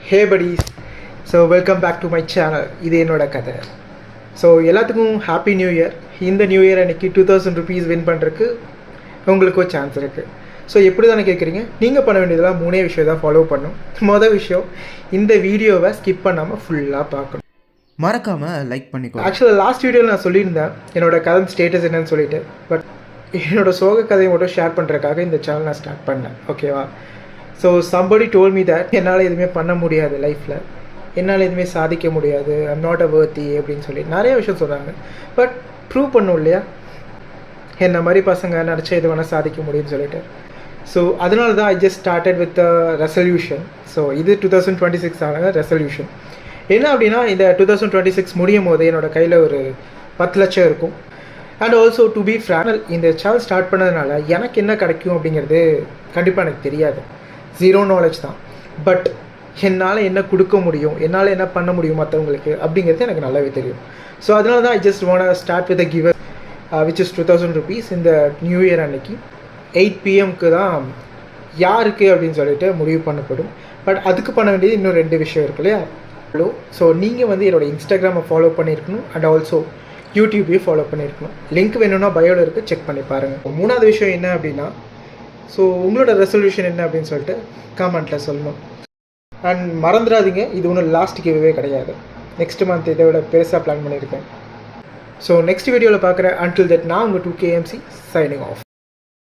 Hey buddies, so welcome back to my channel. இது என்னோட கதை. ஸோ எல்லாத்துக்கும் ஹாப்பி நியூ இயர். இந்த நியூ இயர் அன்றைக்கி 2000 rupees வின் பண்ணுறதுக்கு உங்களுக்கு ஒரு சான்ஸ் இருக்குது. ஸோ எப்படி தானே கேட்குறீங்க? நீங்கள் பண்ண வேண்டியதெல்லாம் 3 விஷயம் தான் ஃபாலோ பண்ணணும். மொதல் விஷயம், இந்த வீடியோவை ஸ்கிப் பண்ணாமல் ஃபுல்லாக பார்க்கணும். மறக்காமல் லைக் பண்ணிக்கோ. ஆக்சுவலாக லாஸ்ட் வீடியோவில் நான் சொல்லியிருந்தேன் என்னோட கதை ஸ்டேட்டஸ் என்னன்னு சொல்லிட்டு. பட் என்னோடய சோக கதையை மட்டும் ஷேர் பண்ணுறதுக்காக இந்த சேனல் நான் ஸ்டார்ட் பண்ணேன். ஓகேவா? So somebody told me that என்னால் எதுவுமே பண்ண முடியாது லைஃப்பில், என்னால் எதுவுமே சாதிக்க முடியாது, ஐம் நாட் அ வர்த்தி அப்படின்னு சொல்லி நிறைய விஷயம் சொல்கிறாங்க. பட் ப்ரூவ் பண்ணும் இல்லையா, என்ன மாதிரி பசங்க நினச்சா எது வேணால் சாதிக்க முடியும்னு சொல்லிட்டு. ஸோ அதனால தான் I just started with resolution. So இது 2026 ஆன ரெசல்யூஷன். என்ன அப்படின்னா, இந்த 2026 முடியும் போது என்னோட கையில் ஒரு 10 லட்சம் இருக்கும். And also to be frank, இந்த சேனல் ஸ்டார்ட் பண்ணதுனால எனக்கு என்ன கிடைக்கும் அப்படிங்கிறது கண்டிப்பாக எனக்கு தெரியாது. 0 knowledge தான். பட் என்னால் என்ன கொடுக்க முடியும், என்னால் என்ன பண்ண முடியும் மற்றவங்களுக்கு அப்படிங்கிறது எனக்கு நல்லாவே தெரியும். ஸோ அதனால தான் I just want start with a giver which is 2000 rupees. இந்த நியூ இயர் அன்னைக்கு 8 PM தான் யாருக்கு அப்படின்னு சொல்லிட்டு முடிவு பண்ணப்படும். பட் அதுக்கு பண்ண வேண்டியது இன்னும் 2 விஷயம் இருக்கு இல்லையா. ஸோ நீங்கள் வந்து என்னோடய இன்ஸ்டாகிராமை ஃபாலோ பண்ணியிருக்கணும். அண்ட் ஆல்சோ யூடியூப்பையும் ஃபாலோ பண்ணியிருக்கணும். லிங்க் வேணும்னா பயோவில் இருக்குது, செக் பண்ணி பாருங்கள். 3வது விஷயம் என்ன அப்படின்னா, ஸோ உங்களோட ரெசல்யூஷன் என்ன அப்படின்னு சொல்லிட்டு காமெண்ட்டில் சொல்லணும். அண்ட் மறந்துடாதீங்க, இது ஒன்றும் லாஸ்ட் கிவ்வே கிடையாது. நெக்ஸ்ட் மந்த் இதை விட பெருசாக பிளான் பண்ணியிருக்கேன். ஸோ நெக்ஸ்ட் வீடியோவில் பார்க்குறேன். அன்டில் தட் நான் உங்கள் 2KMC சைனிங் ஆஃப்.